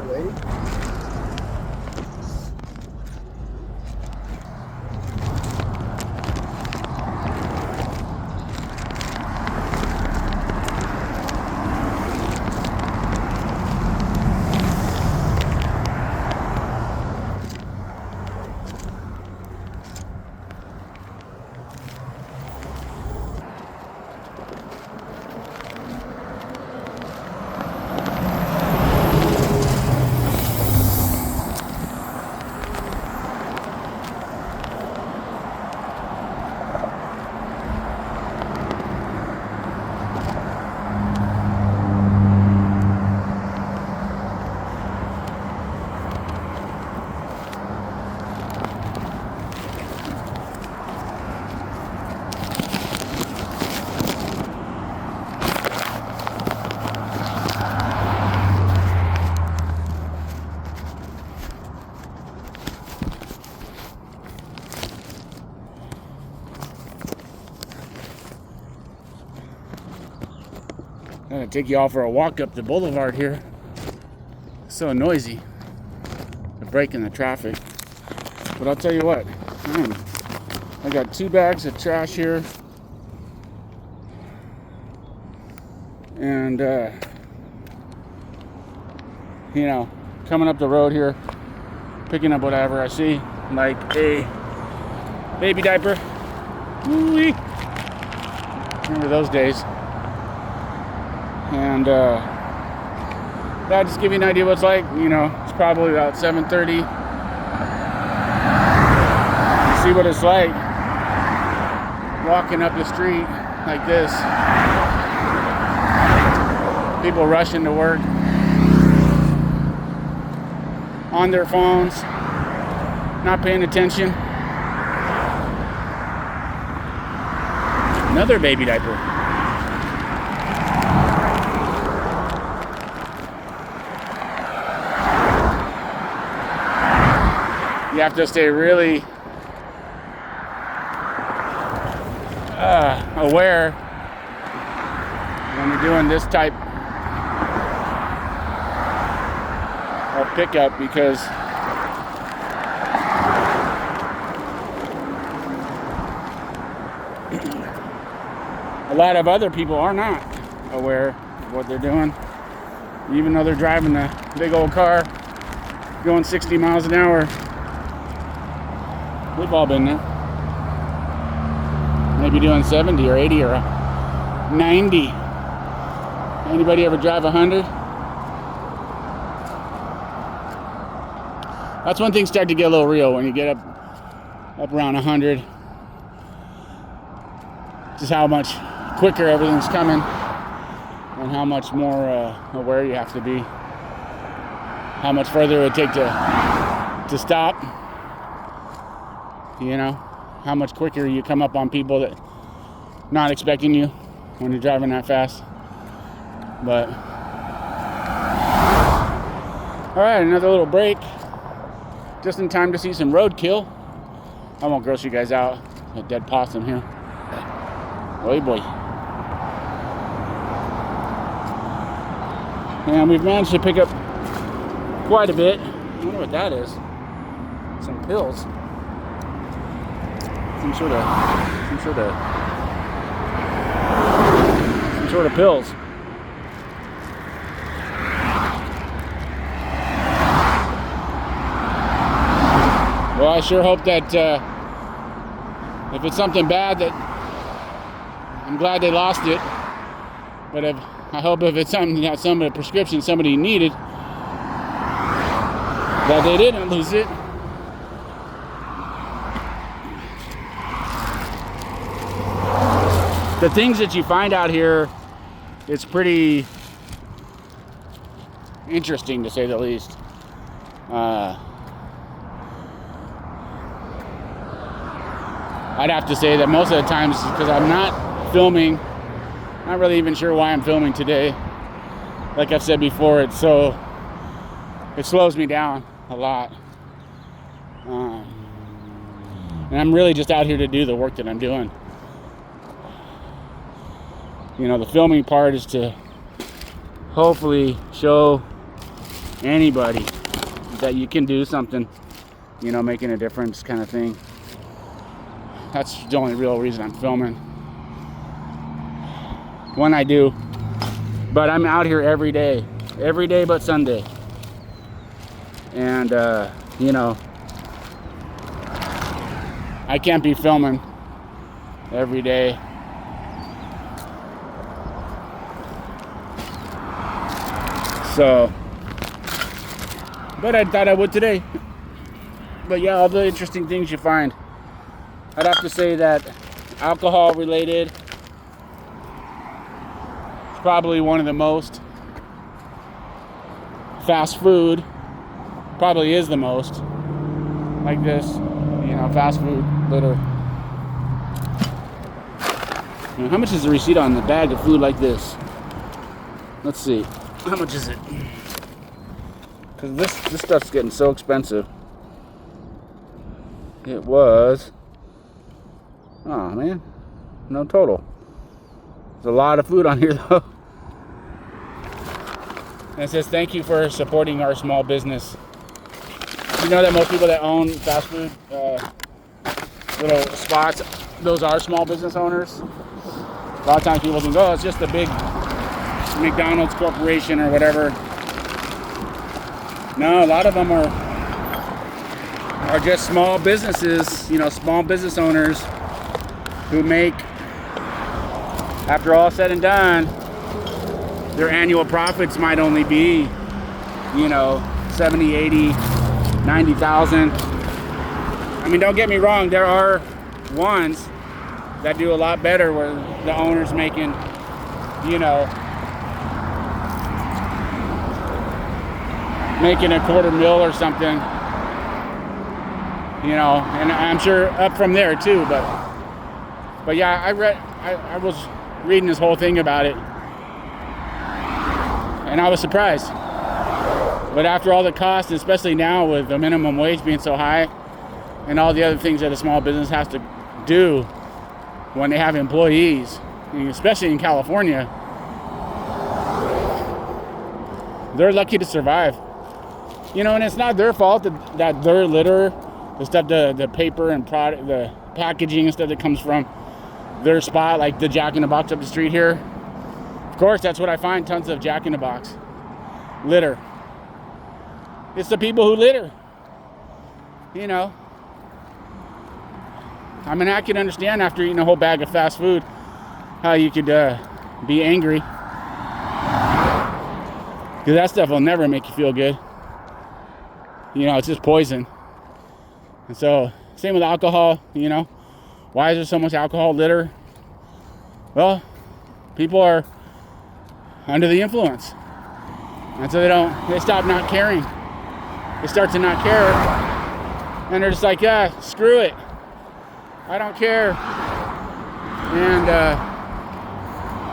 that lady. I'm gonna take you all for a walk up the boulevard here. It's so noisy. They're breaking the traffic. But I'll tell you what, I got 2 bags of trash here. And, you know, coming up the road here, picking up whatever I see, like a baby diaper. Woo-wee. Remember those days. And that just give you an idea what it's like. You know, it's probably about 7:30. You see what it's like walking up the street like this. People rushing to work on their phones, not paying attention. Another baby diaper. You have to stay really aware when you're doing this type of pickup, because a lot of other people are not aware of what they're doing, even though they're driving a big old car going 60 miles an hour. We've all been there. Maybe doing 70 or 80 or 90. Anybody ever drive 100? That's when things start to get a little real, when you get up around 100. Just how much quicker everything's coming, and how much more aware you have to be. How much further it would take to stop. You know, how much quicker you come up on people that not expecting you when you're driving that fast. But all right, another little break, just in time to see some roadkill. I won't gross you guys out. A dead possum here. Oh boy. And we've managed to pick up quite a bit. I wonder what that is. Some pills. Some sort of pills. Well, I sure hope that if it's something bad, that I'm glad they lost it. But I hope if it's something that a prescription somebody needed, that they didn't lose it. The things that you find out here, it's pretty interesting, to say the least. I'd have to say that most of the times, because I'm not filming, not really even sure why I'm filming today. Like I've said before, it slows me down a lot. And I'm really just out here to do the work that I'm doing. You know, the filming part is to hopefully show anybody that you can do something, you know, making a difference kind of thing. That's the only real reason I'm filming. When I do. But I'm out here every day but Sunday. And, you know, I can't be filming every day. So, but I thought I would today. But yeah, all the interesting things you find. I'd have to say that alcohol related is probably one of the most. Fast food probably is the most. Like this, you know, fast food litter. You know, how much is the receipt on the bag of food like this? Let's see. How much is it? Because this stuff's getting so expensive. It was, oh man, no total. There's a lot of food on here though. And it says thank you for supporting our small business. You know that most people that own fast food little spots, those are small business owners. A lot of times people think, oh, it's just a big McDonald's corporation or whatever. No, a lot of them are just small businesses, you know, small business owners who make, after all said and done, their annual profits might only be, you know, 70, 80, 90,000. I mean, don't get me wrong, there are ones that do a lot better where the owner's making, you know, making $250,000 or something, you know, and I'm sure up from there too, but yeah, I was reading this whole thing about it and I was surprised. But after all the costs, especially now with the minimum wage being so high and all the other things that a small business has to do when they have employees, especially in California, they're lucky to survive. You know, and it's not their fault that their litter, the stuff, the paper and product, the packaging and stuff that comes from their spot, like the Jack in the Box up the street here. Of course, that's what I find, tons of Jack in the Box litter. It's the people who litter, you know. I mean, I can understand after eating a whole bag of fast food how you could be angry. Because that stuff will never make you feel good. You know, it's just poison. And so, same with alcohol, you know. Why is there so much alcohol litter? Well, people are under the influence. And so they stop not caring. They start to not care. And they're just like, yeah, screw it. I don't care. And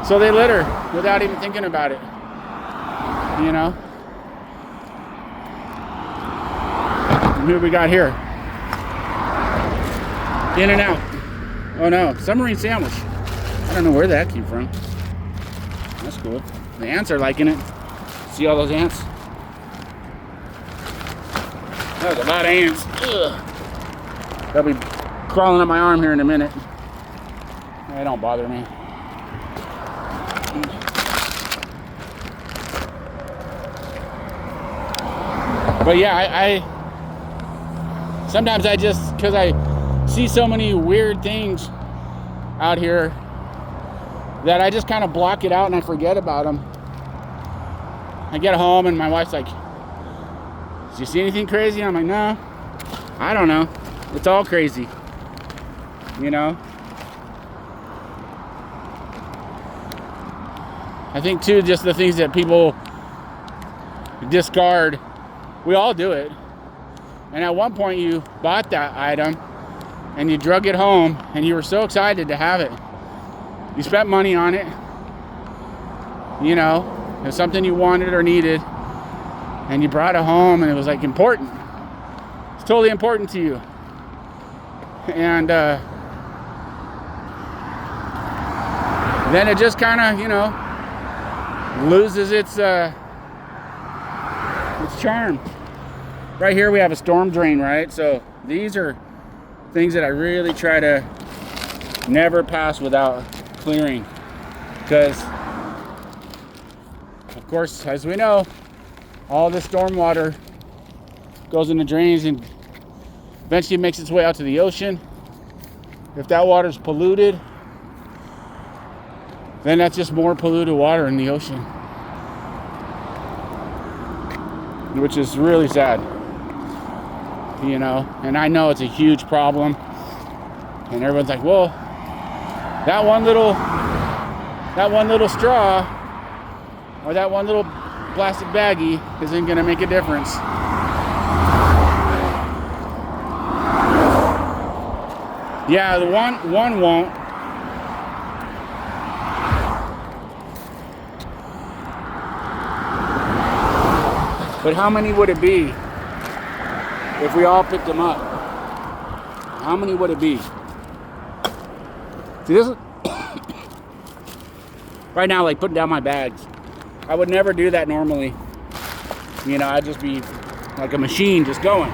so they litter without even thinking about it. You know? And who we got here? In and out. Oh no, submarine sandwich. I don't know where that came from. That's cool. The ants are liking it. See all those ants? There's a lot of ants. Ugh. They'll be crawling up my arm here in a minute. They don't bother me. But yeah, I sometimes I just, because I see so many weird things out here that I just kind of block it out and I forget about them. I get home and my wife's like, did you see anything crazy? I'm like, no, I don't know. It's all crazy, you know? I think too, just the things that people discard, we all do it. And at one point you bought that item and you drug it home and you were so excited to have it. You spent money on it, you know, it was something you wanted or needed, and you brought it home and it was like important. It's totally important to you. And then it just kind of, you know, loses its It's charmed. Right here we have a storm drain, right? So these are things that I really try to never pass without clearing. Because, of course, as we know, all this storm water goes into drains and eventually makes its way out to the ocean. If that water's polluted, then that's just more polluted water in the ocean, which is really sad, you know. And I know it's a huge problem, and everyone's like, well, that one little straw or that one little plastic baggie isn't gonna make a difference. Yeah, the one won't. But how many would it be if we all picked them up? How many would it be? See, this is right now, like putting down my bags. I would never do that normally. You know, I'd just be like a machine just going.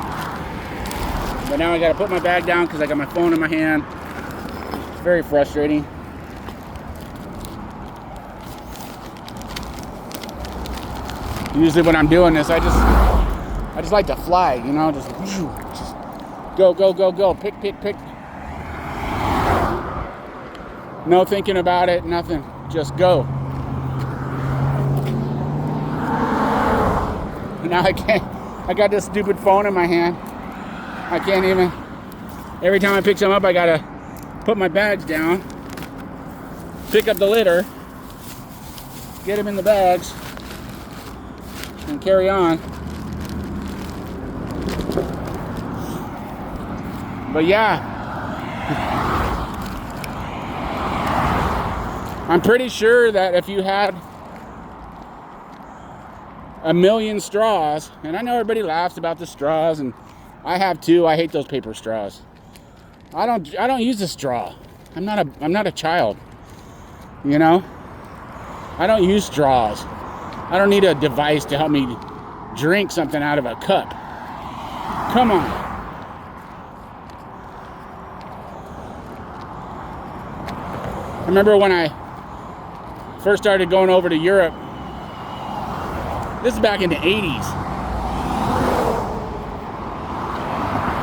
But now I gotta put my bag down because I got my phone in my hand. It's very frustrating. Usually when I'm doing this, I just like to fly, you know, just go, pick. No thinking about it, nothing, just go. Now I got this stupid phone in my hand. I can't even, every time I pick some up, I gotta put my bags down, pick up the litter, get them in the bags, and carry on. But yeah, I'm pretty sure that if you had 1,000,000 straws, and I know everybody laughs about the straws, and I have too. I hate those paper straws. I don't use a straw. I'm not a child. You know? I don't use straws. I don't need a device to help me drink something out of a cup. Come on. I remember when I first started going over to Europe. This is back in the 80s.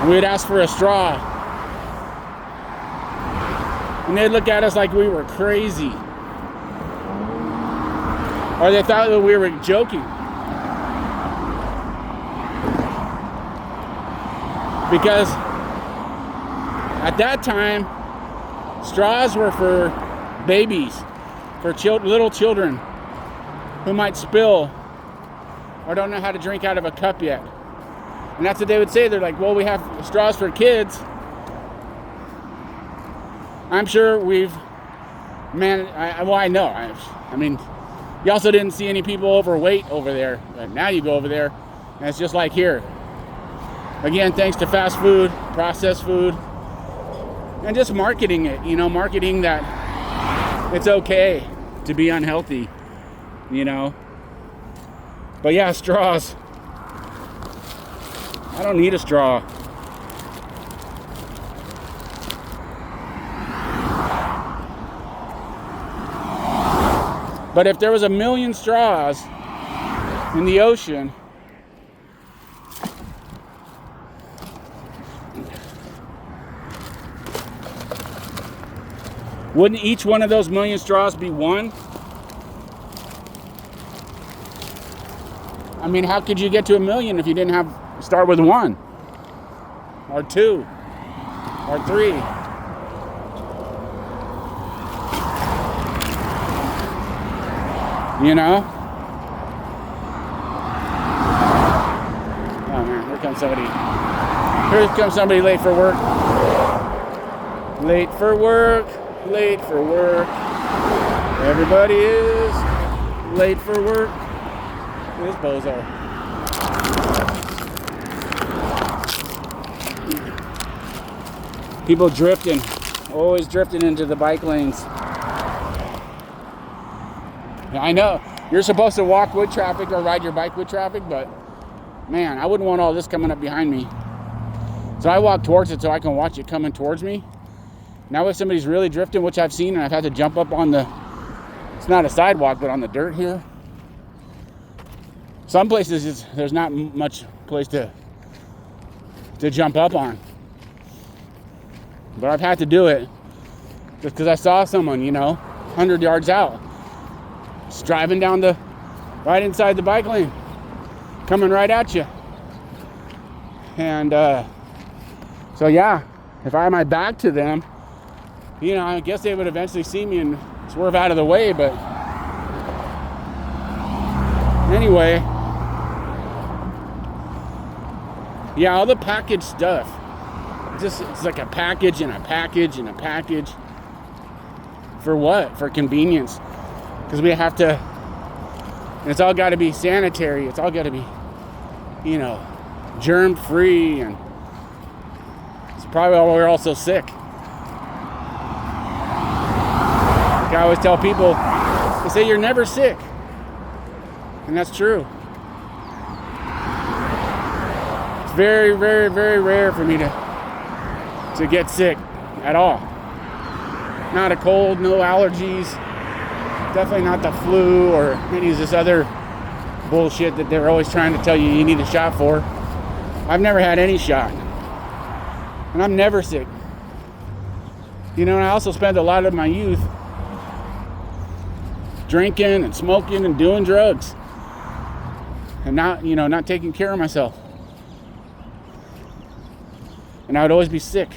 We would ask for a straw. And they'd look at us like we were crazy. Or they thought that we were joking. Because at that time, straws were for babies, for little children who might spill or don't know how to drink out of a cup yet. And that's what they would say. They're like, well, we have straws for kids. I'm sure I know. I mean, you also didn't see any people overweight over there. But now you go over there, and it's just like here. Again, thanks to fast food, processed food, and just marketing it. You know, marketing that it's okay to be unhealthy, you know. But yeah, straws. I don't need a straw. But if there was 1,000,000 straws in the ocean, wouldn't each one of those 1,000,000 straws be one? I mean, how could you get to 1,000,000 if you didn't start with one, or two, or three? You know? Oh man, here comes somebody. Here comes somebody late for work. Late for work. Late for work. Everybody is late for work. This bozo. People drifting. Always drifting into the bike lanes. I know you're supposed to walk with traffic or ride your bike with traffic, but man, I wouldn't want all this coming up behind me. So I walk towards it so I can watch it coming towards me. Now if somebody's really drifting, which I've seen, and I've had to jump up on the, it's not a sidewalk, but on the dirt here. Some places there's not much place to jump up on. But I've had to do it just because I saw someone, 100 yards out, just driving down right inside the bike lane, coming right at you. And so yeah, if I had my back to them, I guess they would eventually see me and swerve out of the way. But anyway, yeah, all the package stuff, it's like a package and a package and a package. For what? For convenience. Because we have to, and it's all got to be sanitary. It's all got to be, germ free. And it's probably why we're all so sick. Like I always tell people, they say you're never sick. And that's true. It's very, very, very rare for me to get sick at all. Not a cold, no allergies. Definitely not the flu or any of this other bullshit that they're always trying to tell you need a shot for. I've never had any shot. And I'm never sick. And I also spent a lot of my youth drinking and smoking and doing drugs. And not taking care of myself. And I would always be sick.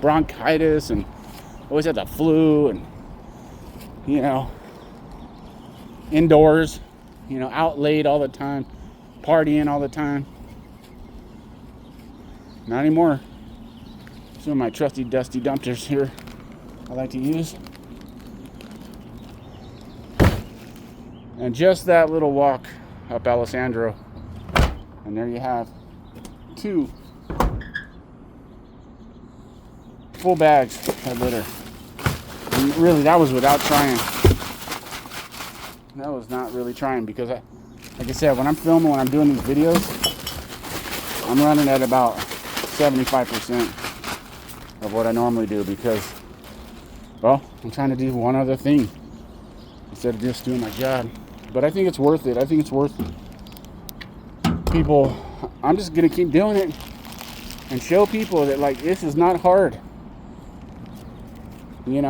Bronchitis, and always had the flu, and indoors, out late all the time, partying all the time. Not anymore. Some of my trusty dusty dumpsters here I like to use. And just that little walk up Alessandro, and there you have 2 full bags of litter. And really, that was without trying. That was not really trying, because like I said, when I'm filming, when I'm doing these videos, I'm running at about 75% of what I normally do, because, well, I'm trying to do one other thing instead of just doing my job. But I think it's worth it. I think it's worth people. I'm just gonna keep doing it and show people that, like, this is not hard. You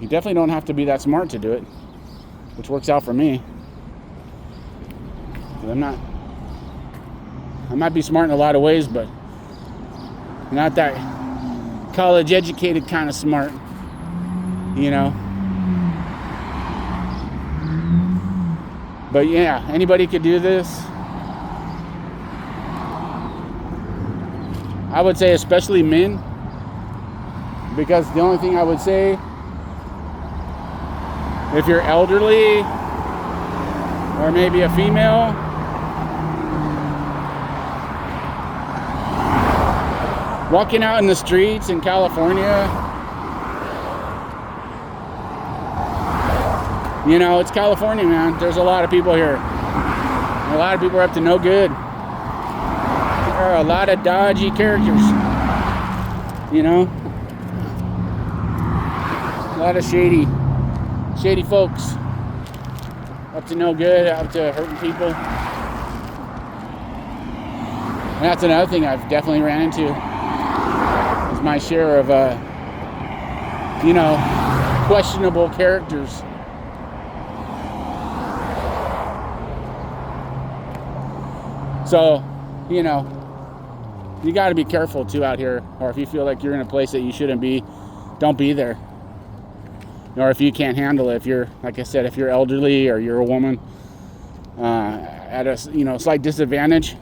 definitely don't have to be that smart to do it, which works out for me. I might be smart in a lot of ways, but not that college educated kind of smart, But yeah, anybody could do this. I would say especially men, because the only thing I would say, if you're elderly or maybe a female, walking out in the streets in California, it's California, man. There's a lot of people here. A lot of people are up to no good. There are a lot of dodgy characters, a lot of shady folks, up to no good, up to hurting people. And that's another thing I've definitely ran into, is my share of questionable characters. So, you got to be careful too out here. Or if you feel like you're in a place that you shouldn't be, don't be there. Or if you can't handle it, if you're, like I said, if you're elderly or you're a woman at a slight disadvantage.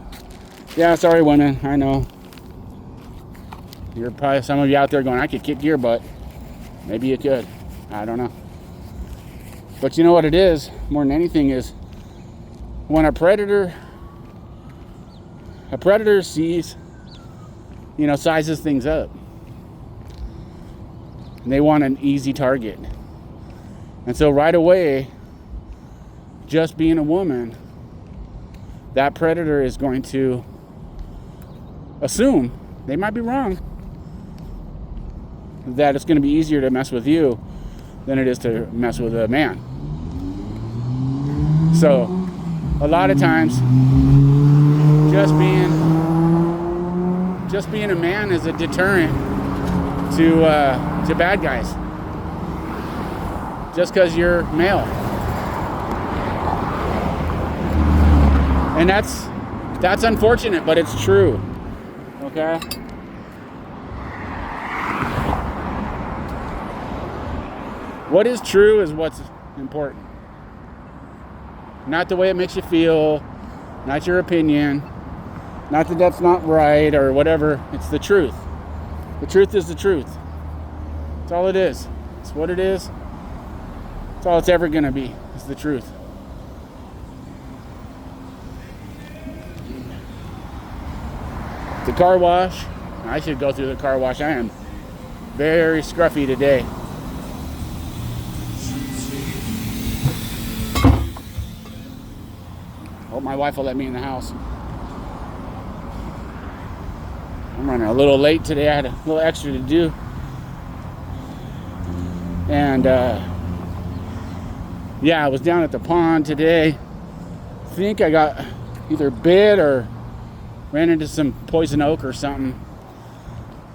Yeah, sorry, women. I know. You're probably, some of you out there going, I could kick your butt. Maybe you could. I don't know. But you know what it is, more than anything, is when a predator sees, sizes things up. And they want an easy target. And so right away, just being a woman, that predator is going to assume, they might be wrong, that it's going to be easier to mess with you than it is to mess with a man. So a lot of times just being a man is a deterrent to bad guys, just because you're male. And that's unfortunate, but it's true. Okay? What is true is what's important. Not the way it makes you feel, not your opinion, not that that's not right or whatever. It's the truth. The truth is the truth. That's all it is. It's what it is. It's all it's ever going to be. It's the truth. The car wash. I should go through the car wash. I am very scruffy today. Hope my wife will let me in the house. I'm running a little late today. I had a little extra to do. And yeah, I was down at the pond today. I think I got either bit or ran into some poison oak or something.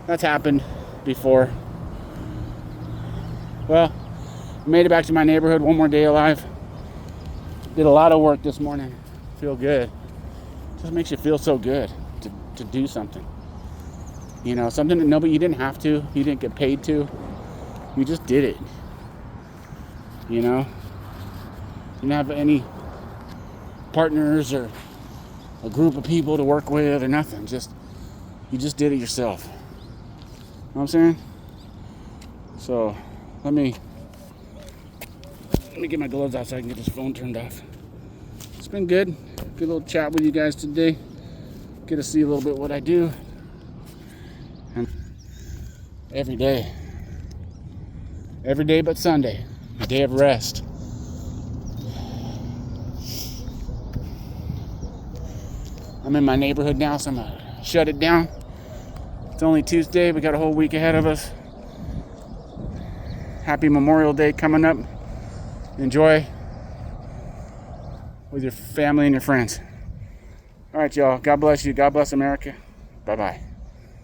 That's happened before. Well, made it back to my neighborhood, one more day alive. Did a lot of work this morning. Feel good. Just makes you feel so good to do something. You know, something that you didn't have to, you didn't get paid to. You just did it. You know? You didn't have any partners or a group of people to work with or nothing. You just did it yourself. You know what I'm saying? So let me get my gloves out so I can get this phone turned off. It's been good. Good little chat with you guys today. Get to see a little bit what I do. And every day but Sunday, a day of rest. I'm in my neighborhood now, so I'm gonna shut it down. It's only Tuesday. We got a whole week ahead of us. Happy Memorial Day coming up. Enjoy with your family and your friends. All right, y'all. God bless you. God bless America. Bye-bye.